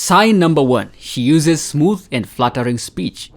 Sign number 1. She uses smooth and flattering speech.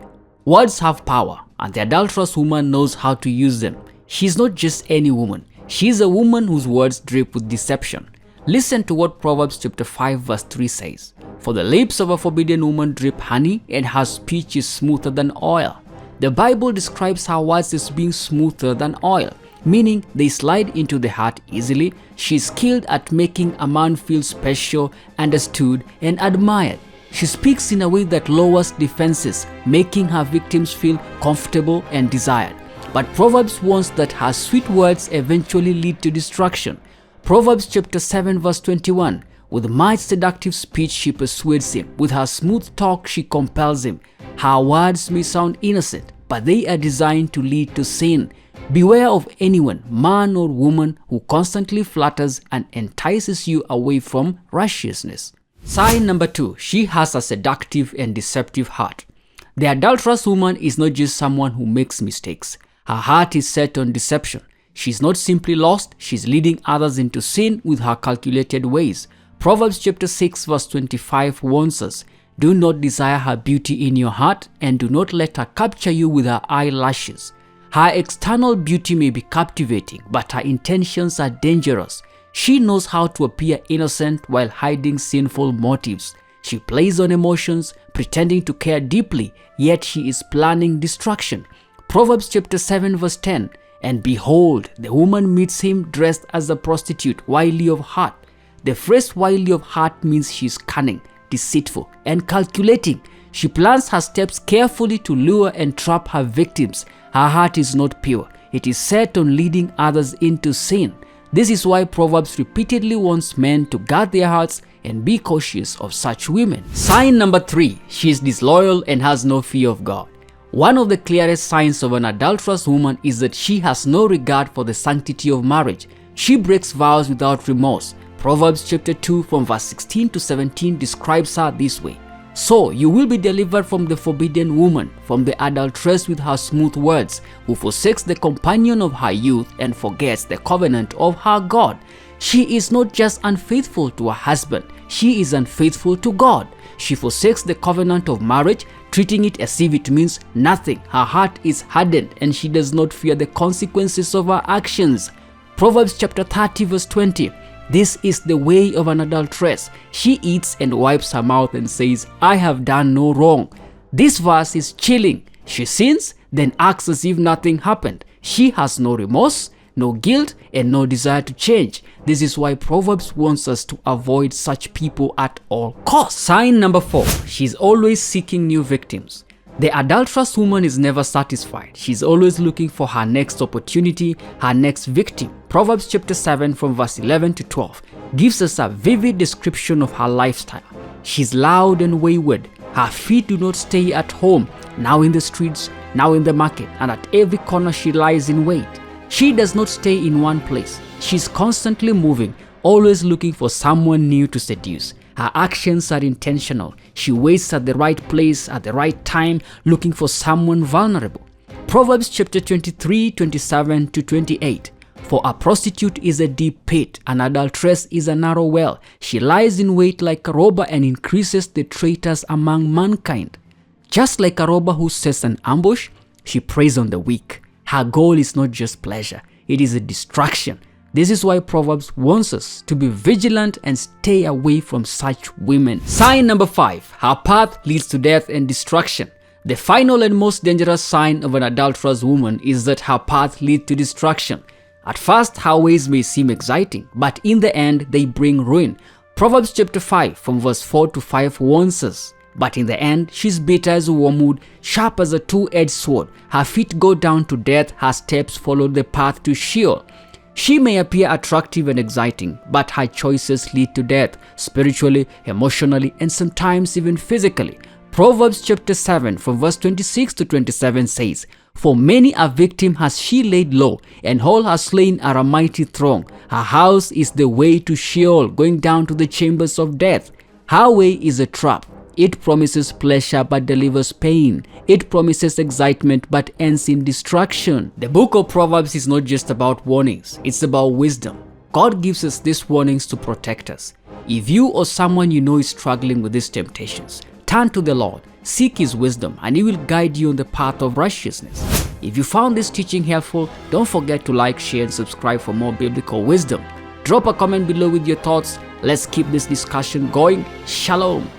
Words have power, and the adulterous woman knows how to use them. She's not just any woman. She's a woman whose words drip with deception. Listen to what Proverbs chapter 5 verse 3 says. For the lips of a forbidden woman drip honey, and her speech is smoother than oil. The Bible describes her words as being smoother than oil, meaning they slide into the heart easily. She's skilled at making a man feel special, understood, and admired. She speaks in a way that lowers defenses, making her victims feel comfortable and desired. But Proverbs warns that her sweet words eventually lead to destruction. Proverbs chapter 7 verse 21. With much seductive speech she persuades him. With her smooth talk she compels him. Her words may sound innocent, but they are designed to lead to sin. Beware of anyone, man or woman, who constantly flatters and entices you away from righteousness. Sign number 2. She has a seductive and deceptive heart. The adulterous woman is not just someone who makes mistakes. Her heart is set on deception. She's not simply lost, she's leading others into sin with her calculated ways. Proverbs chapter 6 verse 25 warns us, do not desire her beauty in your heart, and do not let her capture you with her eyelashes. Her external beauty may be captivating, but her intentions are dangerous. She knows how to appear innocent while hiding sinful motives. She plays on emotions, pretending to care deeply, yet she is planning destruction. Proverbs chapter 7 verse 10. And behold, the woman meets him dressed as a prostitute, wily of heart. The phrase wily of heart means she's cunning, deceitful, and calculating. She plans her steps carefully to lure and trap her victims. Her heart is not pure. It is set on leading others into sin. This is why Proverbs repeatedly warns men to guard their hearts and be cautious of such women. Sign number 3. She is disloyal and has no fear of God. One of the clearest signs of an adulterous woman is that she has no regard for the sanctity of marriage. She breaks vows without remorse. Proverbs chapter 2 from verse 16 to 17 describes her this way. So you will be delivered from the forbidden woman, from the adulteress with her smooth words, who forsakes the companion of her youth and forgets the covenant of her God. She is not just unfaithful to her husband, she is unfaithful to God. She forsakes the covenant of marriage, treating it as if it means nothing. Her heart is hardened and she does not fear the consequences of her actions. Proverbs chapter 30 verse 20. This is the way of an adulteress. She eats and wipes her mouth and says, I have done no wrong. This verse is chilling. She sins, then acts as if nothing happened. She has no remorse, no guilt, and no desire to change. This is why Proverbs wants us to avoid such people at all costs. Sign number 4. She's always seeking new victims. The adulterous woman is never satisfied. She's always looking for her next opportunity, her next victim. Proverbs chapter 7 from verse 11 to 12 gives us a vivid description of her lifestyle. She's loud and wayward. Her feet do not stay at home. Now in the streets, now in the market, and at every corner she lies in wait. She does not stay in one place. She's constantly moving, always looking for someone new to seduce. Her actions are intentional. She waits at the right place at the right time, looking for someone vulnerable. Proverbs chapter 23, 27 to 28. For a prostitute is a deep pit, an adulteress is a narrow well. She lies in wait like a robber and increases the traitors among mankind. Just like a robber who sets an ambush, she preys on the weak. Her goal is not just pleasure, it is a distraction. This is why Proverbs warns us to be vigilant and stay away from such women. Sign number 5. Her path leads to death and destruction. The final and most dangerous sign of an adulterous woman is that her path leads to destruction. At first, her ways may seem exciting, but in the end, they bring ruin. Proverbs chapter 5 from verse 4 to 5 warns us. But in the end, she's bitter as a wormwood, sharp as a two-edged sword. Her feet go down to death, her steps follow the path to Sheol. She may appear attractive and exciting, but her choices lead to death, spiritually, emotionally, and sometimes even physically. Proverbs chapter 7 from verse 26 to 27 says, For many a victim has she laid low, and all her slain are a mighty throng. Her house is the way to Sheol, going down to the chambers of death. Her way is a trap. It promises pleasure but delivers pain. It promises excitement but ends in destruction. The book of Proverbs is not just about warnings, it's about wisdom. God gives us these warnings to protect us. If you or someone you know is struggling with these temptations, turn to the Lord, seek His wisdom, and He will guide you on the path of righteousness. If you found this teaching helpful, don't forget to like, share, and subscribe for more biblical wisdom. Drop a comment below with your thoughts. Let's keep this discussion going. Shalom.